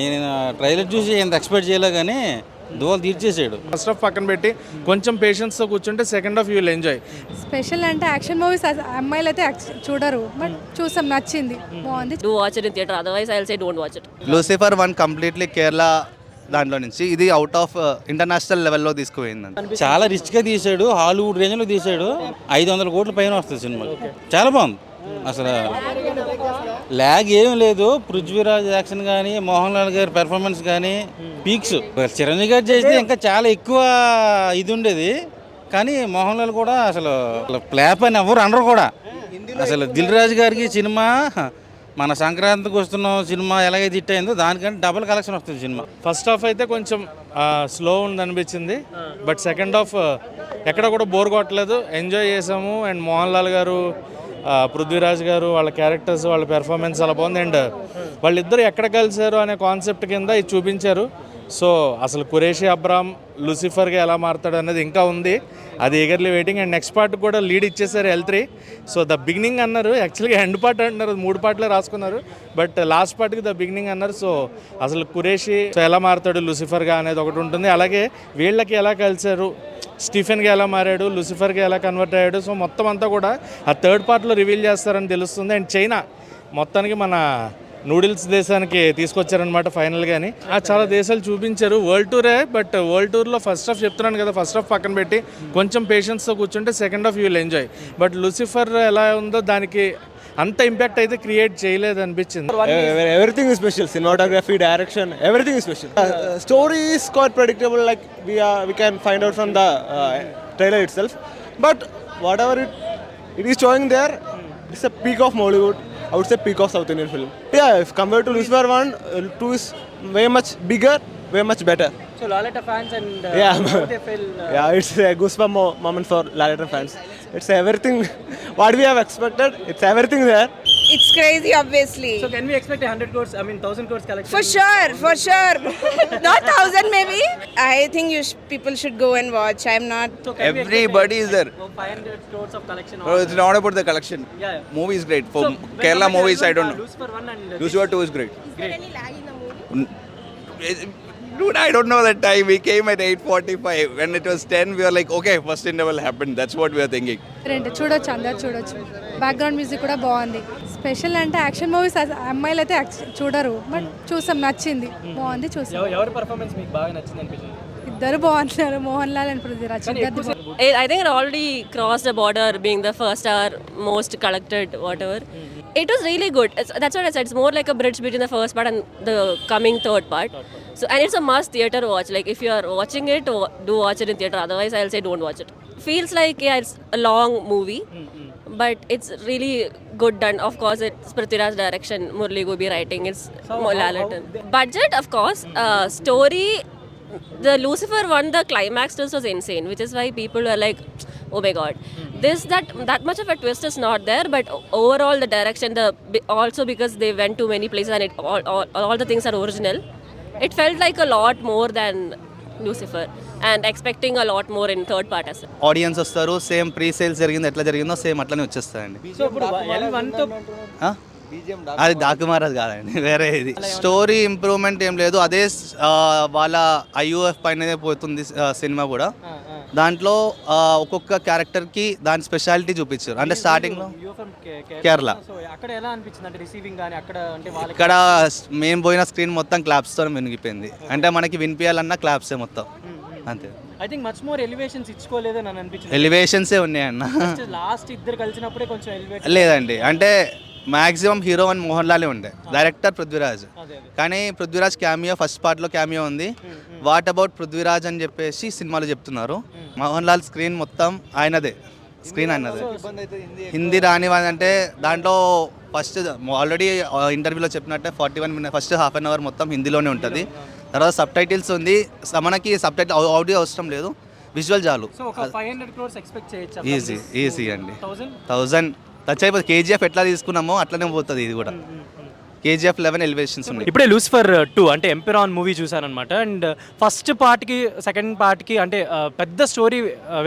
నేను ట్రైలర్ చూసి ఎంత ఎక్స్పెక్ట్ చేయలే కానీ దోలు తీర్చేసాడు. ఫస్ట్ హాఫ్ పక్కన పెట్టి కొంచెం పేషెన్స్తో కూర్చుంటే second half you will enjoy. Special అంటే యాక్షన్ మూవీస్ అమ్మాయిలు అయితే చూడరు, బట్ చూసాం, నచ్చింది, బాగుంది. Do watch it in theater, otherwise I'll say don't watch it. Lucifer 1 completely Kerala దాంట్లో నుంచి, ఇది అవుట్ ఆఫ్ ఇంటర్నేషనల్ లెవెల్లో తీసుకుపోయిందండి. చాలా రిచ్గా తీసాడు, హాలీవుడ్ రేంజ్లో తీసాడు. 500 కోట్ల పైన వస్తుంది సినిమా. చాలా బాగుంది. అసలు ల్యాగ్ ఏం లేదు. పృథ్వీరాజ్ యాక్షన్ కానీ, మోహన్ లాల్ గారి పెర్ఫార్మెన్స్ కానీ పీక్స్. చిరంజీవి గారు చేస్తే ఇంకా చాలా ఎక్కువ ఇది ఉండేది, కానీ మోహన్ లాల్ కూడా అసలు ప్లాప్ అని ఎవరు అనరు కూడా. అసలు దిల్ రాజు గారికి సినిమా మన సంక్రాంతికి వస్తున్న సినిమా ఎలాగైతే హిట్ అయిందో దానికంటే డబుల్ కలెక్షన్ వస్తుంది సినిమా. ఫస్ట్ హాఫ్ అయితే కొంచెం స్లో ఉంది అనిపించింది, బట్ సెకండ్ హాఫ్ ఎక్కడ కూడా బోర్ కొట్టలేదు, ఎంజాయ్ చేసాము. అండ్ మోహన్ లాల్ గారు, పృథ్వీరాజ్ గారు, వాళ్ళ క్యారెక్టర్స్, వాళ్ళ పెర్ఫార్మెన్స్ చాలా బాగుంది. అండ్ వాళ్ళిద్దరు ఎక్కడ కలిశారు అనే కాన్సెప్ట్ కింద ఇది చూపించారు. సో అసలు ఖురేషీ అబ్రామ్ లూసిఫర్గా ఎలా మారుతాడు అనేది ఇంకా ఉంది, అది eagerly waiting. And next part కూడా లీడ్ ఇచ్చేసారు L3. సో ద బిగినింగ్ అన్నారు, యాక్చువల్గా ఎండ్ పార్ట్ అంటున్నారు, 3 పార్ట్లే రాసుకున్నారు, బట్ లాస్ట్ పార్ట్కి ద బిగినింగ్ అన్నారు. సో అసలు ఖురేషీ ఎలా మారుతాడు లూసిఫర్గా అనేది ఒకటి ఉంటుంది. అలాగే వీళ్ళకి ఎలా కలిశారు, స్టీఫెన్గా ఎలా మారాడు, లూసిఫర్గా ఎలా కన్వర్ట్ అయ్యాడు. సో మొత్తం అంతా కూడా ఆ థర్డ్ పార్ట్లో రివీల్ చేస్తారని తెలుస్తుంది. అండ్ చైనా మొత్తానికి మన నూడిల్స్ దేశానికి తీసుకొచ్చారనమాట ఫైనల్గాని. చాలా దేశాలు చూపించారు, వరల్డ్ టూరే, బట్ వరల్డ్ టూర్లో ఫస్ట్ హాఫ్ చెప్తున్నాను కదా, ఫస్ట్ హాఫ్ పక్కన పెట్టి కొంచెం పేషెన్స్తో కూర్చుంటే second half you will enjoy. But Lucifer ఎలా ఉందో దానికి అంత ఇంపాక్ట్ అయితే క్రియేట్ చేయలేదు అనిపించింది. Everything is special. Cinematography, direction, everything is special. Story is quite predictable, like we can find out from the trailer itself. But whatever it is showing there, it's a peak of Mollywood. I would say peak of South Indian film. Yeah, if compared to Lucifer 1, 2 is way much bigger, way much better. So Lalita fans and Yeah. how they feel. Yeah, it's a goosebump moment for Lalita fans. It's everything what we have expected. It's everything there. It's crazy, obviously. So can we expect 100 crores? I mean 1000 crores collection? For sure. Not 1000 maybe. I think people should go and watch. I'm not. So can we Everybody is there. 500 crores of collection. Bro, it's not about the collection. Yeah. Movie is great. For So, when Kerala coming movies, to I don't know. Lucifer 1 and Lucifer 2 is great. Is there any lag in the movie? Dude, I don't know that time. We came at 8:45. When it was 10, we were like, okay, first interval happened. That's what we were thinking. చూడొచ్చు, అందరు చూడొచ్చు. Background music కూడా బాగుంది. Special అంటే action movies అమ్మాయిలు అయితే చూడరు, but చూసాం, నచ్చింది, బాగుంది, చూసాం. ఎవరి పర్ఫార్మెన్స్ మీకు బాగా నచ్చింది అనిపించింది? ఇద్దరు బాగుంటున్నారు, Mohan Lal and Prithviraj. I think it already crossed the border, being the first hour most collected, whatever. It was really good. That's what I said. It's more like a bridge between the first part and the coming third part. So, and it's a must theater watch. Like if you are watching it, do watch it in theater. Otherwise, I'll say don't watch it. Feels like it's a long movie, but it's really good done. Of course, it's Prithviraj direction, Murli Gobi writing. It's Lalatin. Budget, of course. Story. The Lucifer one, the climax twist was insane, which is why people were like, oh my god. That much of a twist is not there, but overall the direction, also because they went to many places and all the things are original, it felt like a lot more than Lucifer, and expecting a lot more in third part as well. Audience వస్తారు, same pre sales జరిగింది ఎట్లా జరిగిందో same అట్లనే వచ్చేస్తాయండి. So ఇప్పుడు L1 తో అది డాకుమారాజ్ కాదండి, వేరే ఇది. స్టోరీ ఇంప్రూవ్మెంట్ ఏం లేదు, అదే వాళ్ళ IUF పైననే పోతుంది సినిమా కూడా. దాంట్లో ఒక్కొక్క క్యారెక్టర్కి దాని స్పెషాలిటీ చూపించారు. అంటే స్టార్టింగ్లో కేరళ, అక్కడ ఎలా అనిపించింది అంటే రిసీవింగ్ కానీ అక్కడ అంటే ఇక్కడ మేము పోయిన స్క్రీన్ మొత్తం క్లాప్స్తో వినిగిపోయింది. అంటే మనకి వినిపించాలన్నా క్లాప్సే మొత్తం, అంతే. I think much more elevations ఇచ్చుకోలేదని అని అనిపించింది. ఎలివేషన్సే ఉన్నాయన్న, లాస్ట్ ఇద్దరు కలిసినప్పుడే కొంచెం ఎలివేట్ లేదండి. అంటే మ్యాక్సిమం హీరో అని మోహన్ లాలే ఉండే, డైరెక్టర్ పృథ్వీరాజ్. కానీ పృథ్వీరాజ్ క్యామియో ఫస్ట్ పార్ట్లో క్యామియో ఉంది. వాట్ అబౌట్ పృథ్వీరాజ్ అని చెప్పేసి సినిమాలో చెప్తున్నారు. మోహన్ లాల్ స్క్రీన్ మొత్తం ఆయనదే, స్క్రీన్ ఆయనదే. హిందీ రానివ్వంటే దాంట్లో ఫస్ట్ ఆల్రెడీ ఇంటర్వ్యూలో చెప్పినట్టే 41 minutes first half an hour మొత్తం హిందీలోనే ఉంటుంది. తర్వాత సబ్ టైటిల్స్ ఉంది, మనకి సబ్ టైటిల్ ఆడియో అవసరం లేదు, విజువల్ చాలు. ఈజీ అండి. 1000 టచ్ అయిపోతుంది. KGF ఎట్లా తీసుకున్నామో అట్లనే పోతుంది ఇది కూడా. కేజీఎఫ్ 11 ఎలివేషన్స్ ఉన్నాయి. ఇప్పుడే లూసిఫర్ 2 అంటే ఎంపెరాన్ మూవీ చూసానమాట. అండ్ ఫస్ట్ పార్ట్కి సెకండ్ పార్ట్కి అంటే పెద్ద స్టోరీ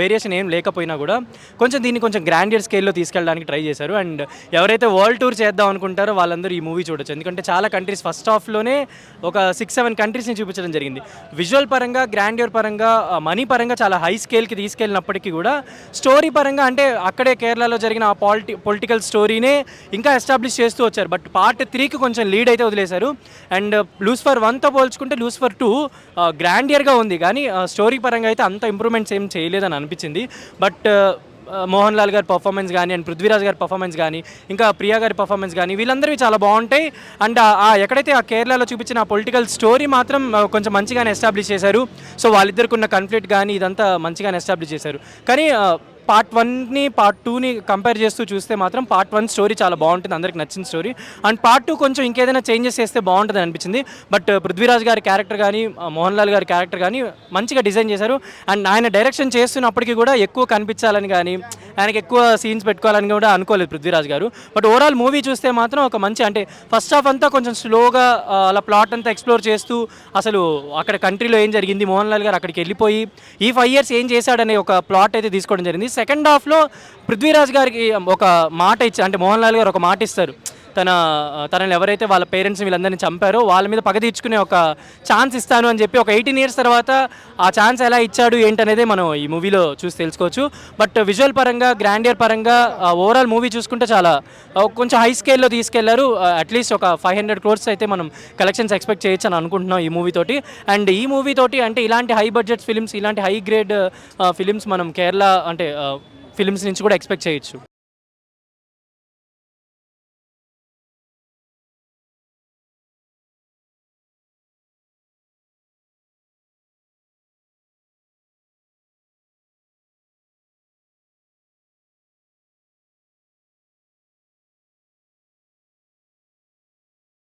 వేరియేషన్ ఏం లేకపోయినా కూడా కొంచెం దీన్ని కొంచెం గ్రాండియర్ స్కేల్లో తీసుకెళ్ళడానికి ట్రై చేశారు. అండ్ ఎవరైతే వరల్డ్ టూర్ చేద్దాం అనుకుంటారో వాళ్ళందరూ ఈ మూవీ చూడొచ్చు. ఎందుకంటే చాలా కంట్రీస్ ఫస్ట్ హాఫ్లోనే ఒక 6-7 కంట్రీస్ని చూపించడం జరిగింది. విజువల్ పరంగా, గ్రాండియర్ పరంగా, మనీ పరంగా చాలా హై స్కేల్కి తీసుకెళ్ళినప్పటికీ కూడా స్టోరీ పరంగా అంటే అక్కడే కేరళలో జరిగిన ఆ పొలిటికల్ స్టోరీనే ఇంకా ఎస్టాబ్లిష్ చేస్తూ వచ్చారు. బట్ పార్ట్ 3కి కొంచెం లీడ్ అయితే వదిలేశారు. అండ్ లూసిఫర్ 1తో పోల్చుకుంటే లూసిఫర్ 2 గ్రాండియర్గా ఉంది, కానీ స్టోరీ పరంగా అయితే అంత ఇంప్రూవ్మెంట్స్ ఏం చేయలేదని అనిపించింది. బట్ మోహన్ లాల్ గారి పర్ఫార్మెన్స్ కానీ అండ్ పృథ్వీరాజ్ గారి పర్ఫార్మెన్స్ కానీ ఇంకా ప్రియా గారి పర్ఫార్మెన్స్ కానీ వీళ్ళందరివి చాలా బాగుంటాయి. అండ్ ఎక్కడైతే ఆ కేరళలో చూపించిన ఆ పొలిటికల్ స్టోరీ మాత్రం కొంచెం మంచిగానే ఎస్టాబ్లిష్ చేశారు. సో వాళ్ళిద్దరికి ఉన్న కాన్ఫ్లిక్ట్ కానీ ఇదంతా మంచిగానే ఎస్టాబ్లిష్ చేశారు. కానీ పార్ట్ 1ని పార్ట్ 2ని కంపేర్ చేస్తూ చూస్తే మాత్రం పార్ట్ 1 స్టోరీ చాలా బాగుంటుంది, అందరికి నచ్చిన స్టోరీ. అండ్ పార్ట్ 2 కొంచెం ఇంకేదైనా చేంజెస్ చేస్తే బాగుంటుంది అనిపించింది. బట్ పృథ్వీరాజ్ గారి క్యారెక్టర్ కానీ మోహన్ లాల్ గారి క్యారెక్టర్ కానీ మంచిగా డిజైన్ చేశారు. అండ్ ఆయన డైరెక్షన్ చేస్తున్నప్పటికీ కూడా ఎక్కువ కనిపించాలని కానీ ఆయనకి ఎక్కువ సీన్స్ పెట్టుకోవాలని కూడా అనుకోలేదు పృథ్వీరాజ్ గారు. బట్ ఓవరాల్ మూవీ చూస్తే మాత్రం ఒక మంచి అంటే ఫస్ట్ హాఫ్ అంతా కొంచెం స్లోగా అలా ప్లాట్ అంతా ఎక్స్ప్లోర్ చేస్తూ అసలు అక్కడ కంట్రీలో ఏం జరిగింది, మోహన్ లాల్ గారు అక్కడికి వెళ్ళిపోయి ఈ 5 years ఏం చేశాడనే ఒక ప్లాట్ అయితే తీసుకోవడం జరిగింది. సెకండ్ హాఫ్లో పృథ్వీరాజ్ గారికి ఒక మాట ఇచ్చి అంటే మోహన్ లాల్ గారు ఒక మాట ఇస్తారు, తనని ఎవరైతే వాళ్ళ పేరెంట్స్ వీళ్ళందరినీ చంపారో వాళ్ళ మీద పగ తీర్చుకునే ఒక ఛాన్స్ ఇస్తాను అని చెప్పి ఒక 18 years తర్వాత ఆ ఛాన్స్ ఎలా ఇచ్చాడు ఏంటనేదే మనం ఈ మూవీలో చూసి తెలుసుకోవచ్చు. బట్ విజువల్ పరంగా, గ్రాండియర్ పరంగా ఓవరాల్ మూవీ చూసుకుంటే చాలా కొంచెం హై స్కేల్లో తీసుకెళ్లారు. అట్లీస్ట్ ఒక 500 crores అయితే మనం కలెక్షన్స్ ఎక్స్పెక్ట్ చేయొచ్చు అని అనుకుంటున్నాం ఈ మూవీ తోటి. అండ్ ఈ మూవీ తోటి అంటే ఇలాంటి హై బడ్జెట్ ఫిలిమ్స్, ఇలాంటి హై గ్రేడ్ ఫిలిమ్స్ మనం కేరళ అంటే ఫిలిమ్స్ నుంచి కూడా ఎక్స్పెక్ట్ చేయొచ్చు.